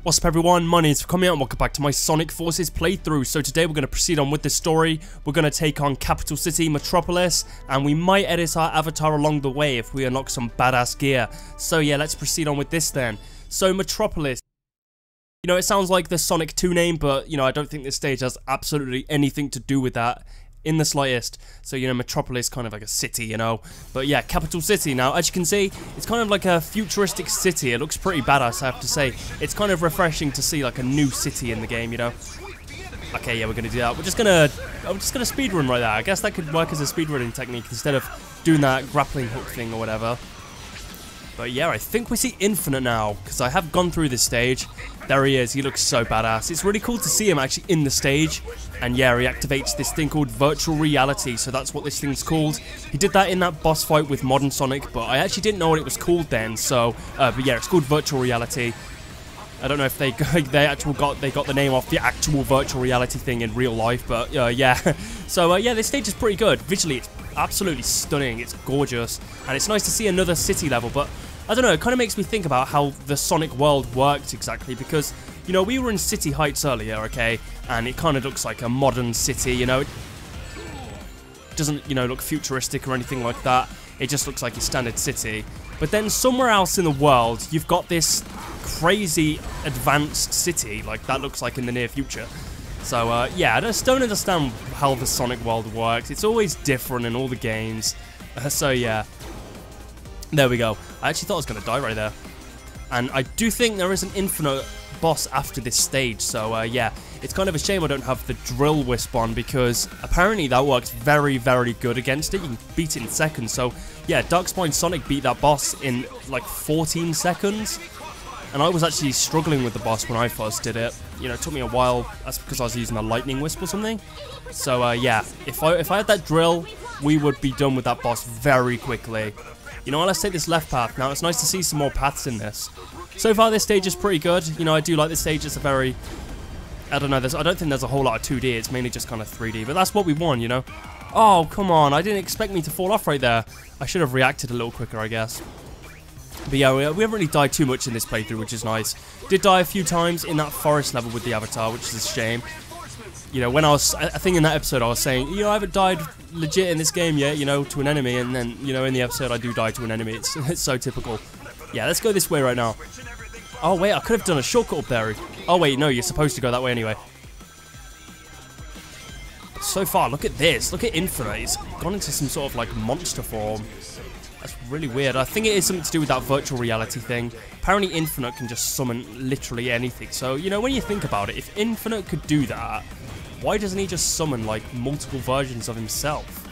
What's up everyone, my name is Velcomia and welcome back to my Sonic Forces playthrough. So today we're going to proceed on with the story. We're going to take on Capital City, Metropolis, and we might edit our avatar along the way if we unlock some badass gear. So yeah, let's proceed on with this then. So Metropolis. You know, it sounds like the Sonic 2 name, but you know, I don't think this stage has absolutely anything to do with that in the slightest. So, you know, Metropolis kind of like a city, you know. But yeah, Capital City. Now, as you can see, it's kind of like a futuristic city. It looks pretty badass, I have to say. It's kind of refreshing to see like a new city in the game, you know. Okay, yeah, we're gonna do that. I'm just gonna speedrun right there. I guess that could work as a speedrunning technique instead of doing that grappling hook thing or whatever. But yeah, I think we see Infinite now, because I have gone through this stage. There he is, he looks so badass. It's really cool to see him actually in the stage. And yeah, he activates this thing called virtual reality, so that's what this thing's called. He did that in that boss fight with Modern Sonic, but I actually didn't know what it was called then, so... but yeah, it's called virtual reality. I don't know if they got the name off the actual virtual reality thing in real life, but yeah. So yeah, this stage is pretty good. Visually, it's absolutely stunning. It's gorgeous, and it's nice to see another city level. But I don't know, it kind of makes me think about how the Sonic world works exactly, because you know, we were in City Heights earlier, okay, and it kind of looks like a modern city. You know, it doesn't, you know, look futuristic or anything like that. It just looks like a standard city. But then somewhere else in the world, you've got this crazy advanced city, like that looks like in the near future. So yeah, I just don't understand how the Sonic world works. It's always different in all the games. So yeah, there we go. I actually thought I was going to die right there. And I do think there is an infinite boss after this stage, so yeah, it's kind of a shame I don't have the drill wisp on, because apparently that works very, very good against it. You can beat it in seconds. So yeah, Darkspine Sonic beat that boss in like 14 seconds. And I was actually struggling with the boss when I first did it. You know, it took me a while. That's because I was using a lightning wisp or something. So yeah, if I had that drill, we would be done with that boss very quickly. You know what, let's take this left path. Now, it's nice to see some more paths in this. So far, this stage is pretty good. You know, I do like this stage. It's a very... I don't know, I don't think there's a whole lot of 2D. It's mainly just kind of 3D. But that's what we want, you know. Oh, come on. I didn't expect me to fall off right there. I should have reacted a little quicker, I guess. But yeah, we haven't really died too much in this playthrough, which is nice. Did die a few times in that forest level with the avatar, which is a shame. You know, when I think in that episode I was saying, you know, I haven't died legit in this game yet, you know, to an enemy, and then, you know, in the episode I do die to an enemy. It's so typical. Yeah, let's go this way right now. Oh wait, I could have done a shortcut up there. Oh wait, no, you're supposed to go that way anyway. So far, look at this. Look at Infinite. He's gone into some sort of like monster form. That's really weird. I think it is something to do with that virtual reality thing. Apparently Infinite can just summon literally anything. So, you know, when you think about it, if Infinite could do that, why doesn't he just summon like multiple versions of himself?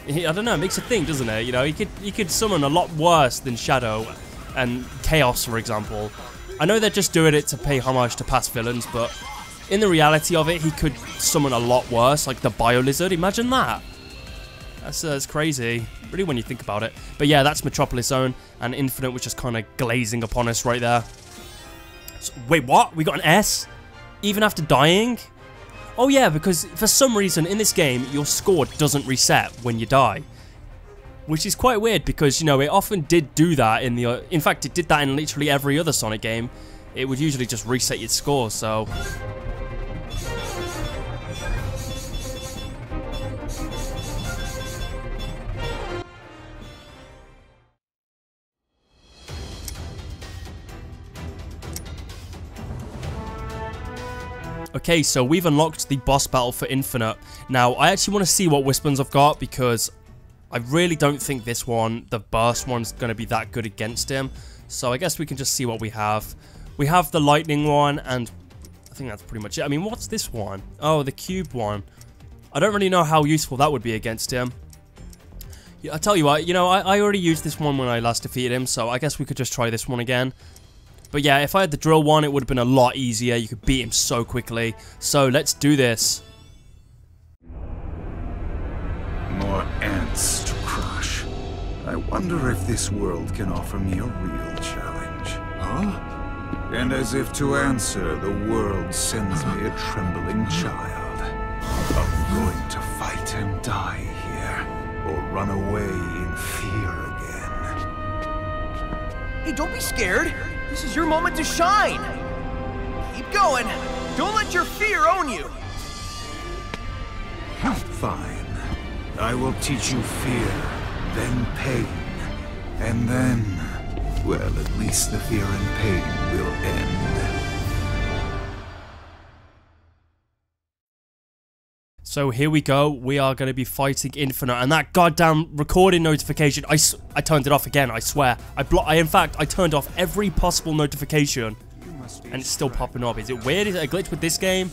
I don't know, it makes a thing, doesn't it? You know, he could summon a lot worse than Shadow and Chaos, for example. I know they're just doing it to pay homage to past villains, but in the reality of it, he could summon a lot worse, like the Bio Lizard. Imagine that. That's crazy, really, when you think about it. But yeah, that's Metropolis Zone, and Infinite was just kind of glazing upon us right there. So, wait, what? We got an S? Even after dying? Oh yeah, because for some reason in this game, your score doesn't reset when you die. Which is quite weird, because, you know, it often did do that in the... in fact, it did that in literally every other Sonic game. It would usually just reset your score, so... Okay, so we've unlocked the boss battle for Infinite. Now, I actually want to see what Wispons I've got, because I really don't think this one, the burst one's going to be that good against him. So I guess we can just see what we have. We have the lightning one, and I think that's pretty much it. I mean, what's this one? Oh, the cube one. I don't really know how useful that would be against him. Yeah, I tell you what, you know, I already used this one when I last defeated him, so I guess we could just try this one again. But yeah, if I had the drill one, it would have been a lot easier. You could beat him so quickly. So let's do this. More ants to crush. I wonder if this world can offer me a real challenge. Huh? And as if to answer, the world sends me a trembling child. I'm going to fight and die here, or run away in fear again. Hey, don't be scared. This is your moment to shine. Keep going! Don't let your fear own you! Fine. I will teach you fear, then pain, and then, well, at least the fear and pain will end. So here we go, we are going to be fighting Infinite, and that goddamn recording notification, I turned it off again, I swear. In fact, I turned off every possible notification, and it's still popping up. Is it weird? Is it a glitch with this game?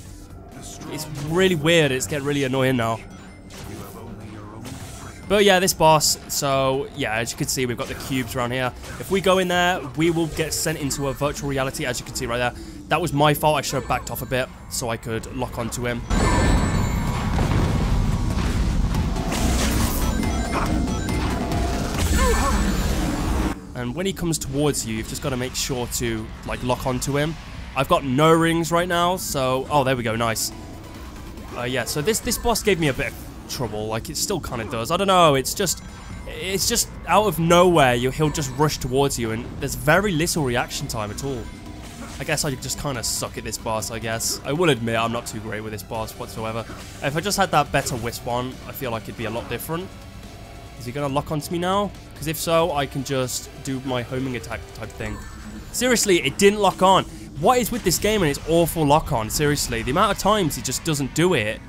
It's really weird, it's getting really annoying now. But yeah, this boss, so yeah, as you can see, we've got the cubes around here. If we go in there, we will get sent into a virtual reality, as you can see right there. That was my fault, I should have backed off a bit, so I could lock onto him. And when he comes towards you, you've just got to make sure to, like, lock onto him. I've got no rings right now, so... Oh, there we go, nice. Yeah, so this boss gave me a bit of trouble. Like, it still kind of does. I don't know, it's just out of nowhere, he'll just rush towards you, and there's very little reaction time at all. I guess I just kind of suck at this boss, I guess. I will admit, I'm not too great with this boss whatsoever. If I just had that better Wisp on, I feel like it'd be a lot different. Is he going to lock onto me now? Because if so, I can just do my homing attack type thing. Seriously, it didn't lock on. What is with this game and its awful lock on? Seriously, the amount of times it just doesn't do it.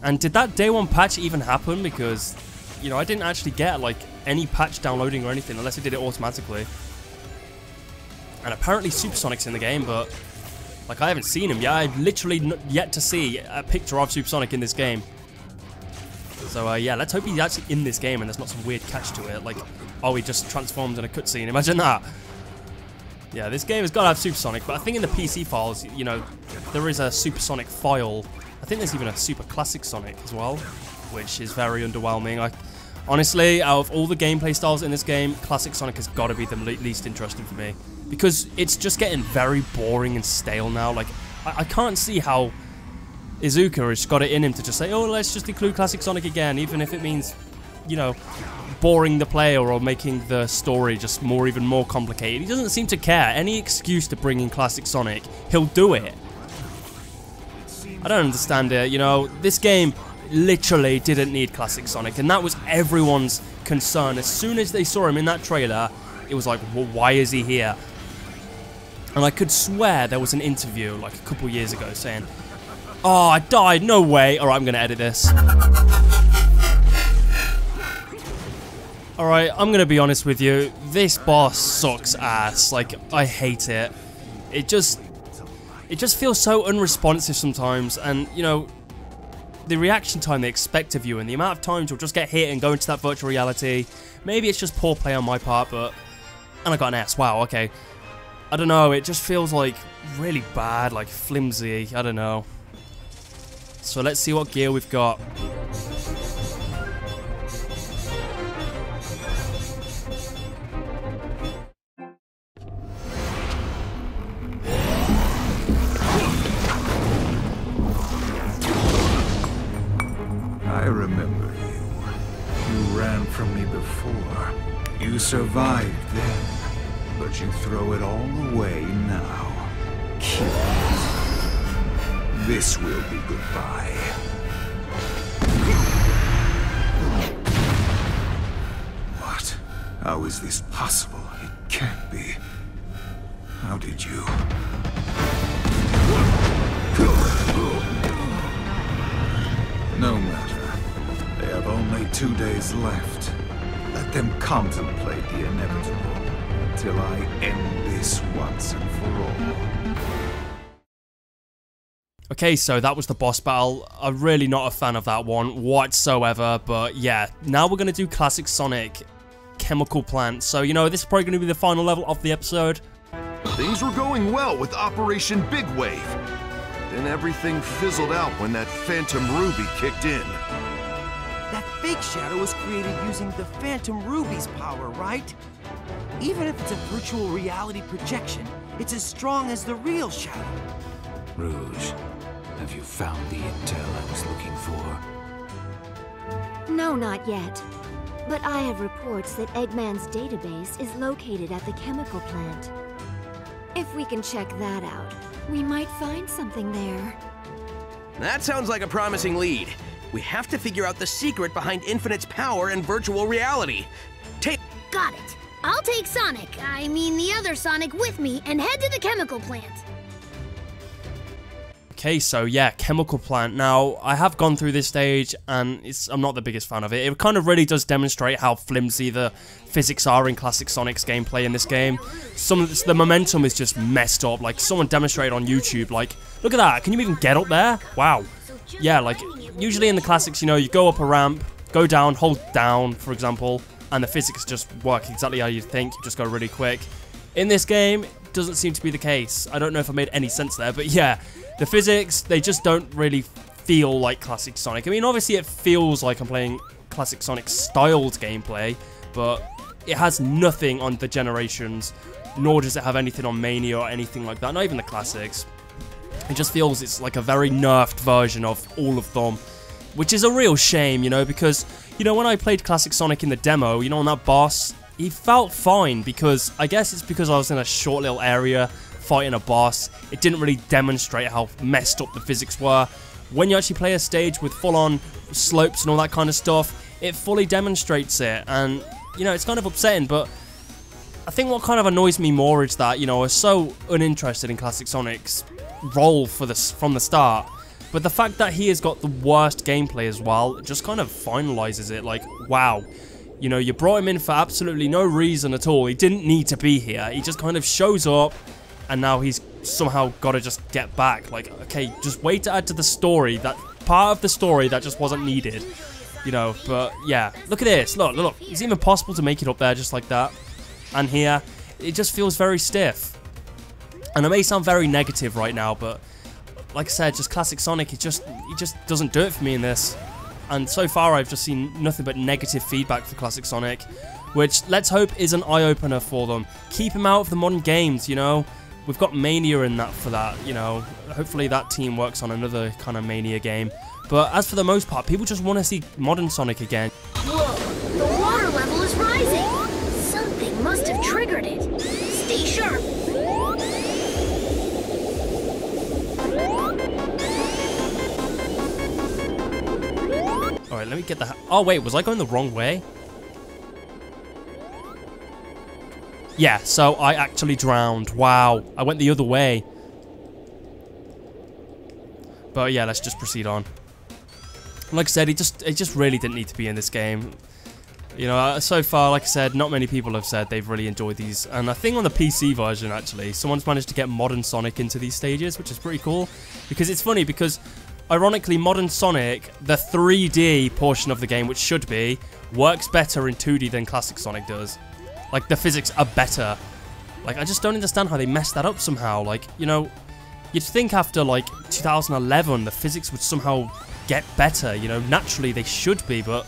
And did that day one patch even happen? Because, you know, I didn't actually get, like, any patch downloading or anything unless it did it automatically. And apparently Supersonic's in the game, but, like, I haven't seen him yet. I've literally yet to see a picture of Supersonic in this game. So, yeah, let's hope he's actually in this game and there's not some weird catch to it. Like, oh, he just transforms in a cutscene. Imagine that. Yeah, this game has got to have Supersonic, but I think in the PC files, you know, there is a Supersonic file. I think there's even a Super Classic Sonic as well, which is very underwhelming. Honestly, out of all the gameplay styles in this game, Classic Sonic has got to be the least interesting for me. Because it's just getting very boring and stale now. Like, I can't see how Iizuka has got it in him to just say, oh, let's just include Classic Sonic again, even if it means, you know, boring the player or making the story just even more complicated. He doesn't seem to care. Any excuse to bring in Classic Sonic, he'll do it. I don't understand it, you know, this game literally didn't need Classic Sonic, and that was everyone's concern. As soon as they saw him in that trailer, it was like, well, why is he here? And I could swear there was an interview like a couple years ago saying, oh, I died, no way. Alright, I'm gonna edit this. Alright, I'm gonna be honest with you. This boss sucks ass. Like, I hate it. It just feels so unresponsive sometimes, and, you know, the reaction time they expect of you and the amount of times you'll just get hit and go into that virtual reality. Maybe it's just poor play on my part, but... And I got an S, wow, okay. I don't know, it just feels like really bad, like flimsy, I don't know. So let's see what gear we've got. I remember you. You ran from me before. You survived then, but you throw it all away now. Kill it. This will be goodbye. What? How is this possible? It can't be. How did you? No matter. They have only 2 days left. Let them contemplate the inevitable till I end this once and for all. Okay, so that was the boss battle. I'm really not a fan of that one whatsoever, but yeah, now we're going to do Classic Sonic Chemical Plant. So, you know, this is probably going to be the final level of the episode. Things were going well with Operation Big Wave. Then everything fizzled out when that Phantom Ruby kicked in. That fake shadow was created using the Phantom Ruby's power, right? Even if it's a virtual reality projection, it's as strong as the real shadow. Rouge, have you found the intel I was looking for? No, not yet. But I have reports that Eggman's database is located at the chemical plant. If we can check that out, We might find something there. That sounds like a promising lead. We have to figure out the secret behind Infinite's power and virtual reality. Got it. I'll take Sonic, I mean the other Sonic, with me and head to the chemical plant. Okay, so yeah, chemical plant. Now, I have gone through this stage, and I'm not the biggest fan of it. It kind of really does demonstrate how flimsy the physics are in classic Sonic's gameplay in this game. The momentum is just messed up. Like, someone demonstrated on YouTube, like, look at that, can you even get up there? Wow. Yeah, like, usually in the classics, you know, you go up a ramp, go down, hold down, for example, and the physics just work exactly how you'd think. You just go really quick. In this game, it doesn't seem to be the case. I don't know if I made any sense there, but yeah. The physics, they just don't really feel like classic Sonic. I mean, obviously it feels like I'm playing classic Sonic styled gameplay, but it has nothing on the generations, nor does it have anything on Mania or anything like that, not even the classics. It just feels it's like a very nerfed version of all of them, which is a real shame, you know, because, you know, when I played classic Sonic in the demo, you know, on that boss, he felt fine, because I guess it's because I was in a short little area fighting a boss. It didn't really demonstrate how messed up the physics were. When you actually play a stage with full-on slopes and all that kind of stuff, it fully demonstrates it, and, you know, it's kind of upsetting, but I think what kind of annoys me more is that, you know, I was so uninterested in classic Sonic's role from the start, but the fact that he has got the worst gameplay as well just kind of finalizes it. Like, wow, you know, you brought him in for absolutely no reason at all. He didn't need to be here. He just kind of shows up, and now he's somehow got to just get back. Like, okay, just wait to add to the story, that part of the story that just wasn't needed, you know. But yeah, look at this. Look, it's even possible to make it up there just like that. And here, it just feels very stiff. And I may sound very negative right now, but like I said, just classic Sonic, he just doesn't do it for me in this. And so far, I've just seen nothing but negative feedback for classic Sonic, which, let's hope, is an eye-opener for them. Keep him out of the modern games, you know. We've got Mania in that for that, you know. Hopefully that team works on another kind of Mania game. But as for the most part, people just want to see modern Sonic again. Whoa, the water level is rising. Something must have triggered it. Stay sharp. Alright, let me get the... Oh, wait, was I going the wrong way? Yeah, so I actually drowned. Wow, I went the other way. But yeah, let's just proceed on. Like I said, it just really didn't need to be in this game. You know, so far, like I said, not many people have said they've really enjoyed these. And I think on the PC version, actually, someone's managed to get modern Sonic into these stages, which is pretty cool. Because it's funny, because ironically, modern Sonic, the 3D portion of the game, which should be, works better in 2D than classic Sonic does. Like, the physics are better. Like, I just don't understand how they messed that up somehow. Like, you know, you'd think after, like, 2011, the physics would somehow get better. You know, naturally they should be, but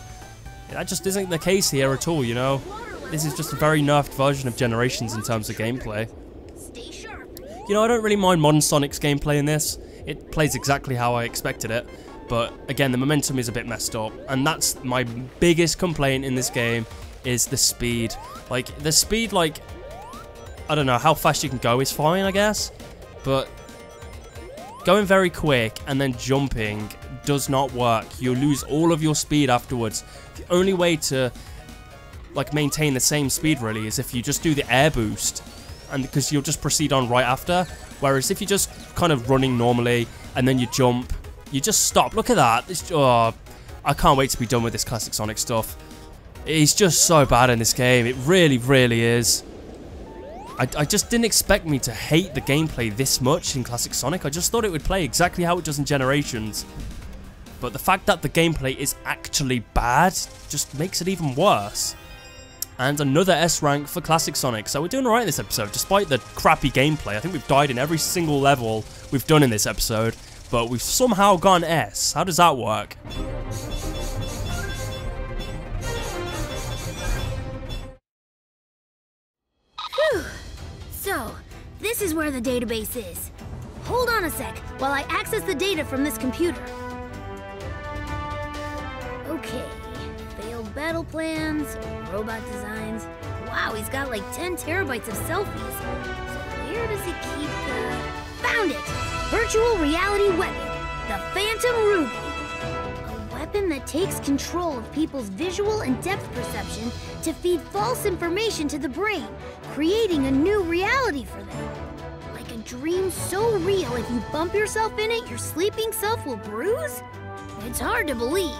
that just isn't the case here at all, you know. This is just a very nerfed version of Generations in terms of gameplay. You know, I don't really mind modern Sonic's gameplay in this. It plays exactly how I expected it. But, again, the momentum is a bit messed up. And that's my biggest complaint in this game, is the speed. Like, the speed, like, I don't know, how fast you can go is fine, I guess, but going very quick and then jumping does not work. You lose all of your speed afterwards. The only way to, like, maintain the same speed, really, is if you just do the air boost, and because you'll just proceed on right after, whereas if you're just kind of running normally, and then you jump, you just stop. Look at that. Oh, I can't wait to be done with this classic Sonic stuff. He's just so bad in this game. It really, really is. I just didn't expect me to hate the gameplay this much in classic Sonic. I just thought it would play exactly how it does in Generations. But the fact that the gameplay is actually bad just makes it even worse. And another S rank for classic Sonic. So we're doing alright in this episode, despite the crappy gameplay. I think we've died in every single level we've done in this episode. But we've somehow gone S. How does that work? So, this is where the database is. Hold on a sec while I access the data from this computer. Okay, failed battle plans, robot designs. Wow, he's got like 10 terabytes of selfies. So where does he keep the... Found it! Virtual reality weapon, the Phantom Ruby. A weapon that takes control of people's visual and depth perception to feed false information to the brain, creating a new reality for them. Like a dream so real if you bump yourself in it, your sleeping self will bruise? It's hard to believe.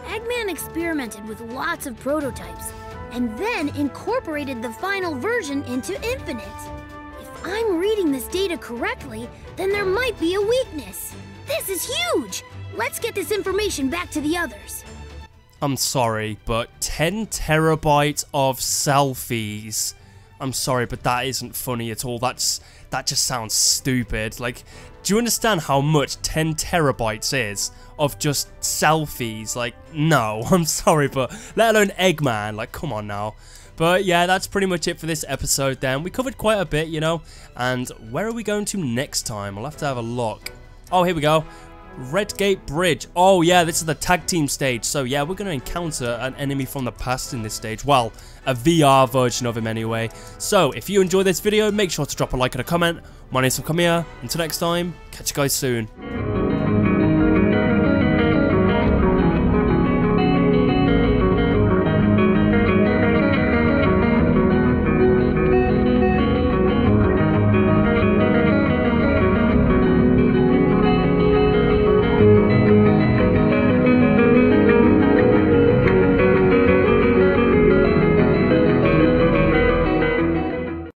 Eggman experimented with lots of prototypes, and then incorporated the final version into Infinite. If I'm reading this data correctly, then there might be a weakness. This is huge! Let's get this information back to the others. I'm sorry, but 10 terabytes of selfies. I'm sorry, but that isn't funny at all. That just sounds stupid. Like, do you understand how much 10 terabytes is of just selfies? Like, no, I'm sorry, but let alone Eggman. Like, come on now. But yeah, that's pretty much it for this episode then. We covered quite a bit, you know. And where are we going to next time? I'll have to have a look. Oh, here we go. Redgate Bridge. Oh yeah, this is the tag team stage. So yeah, we're going to encounter an enemy from the past in this stage. Well, a VR version of him anyway. So if you enjoyed this video, make sure to drop a like and a comment. My name's Velcomia. Until next time, catch you guys soon.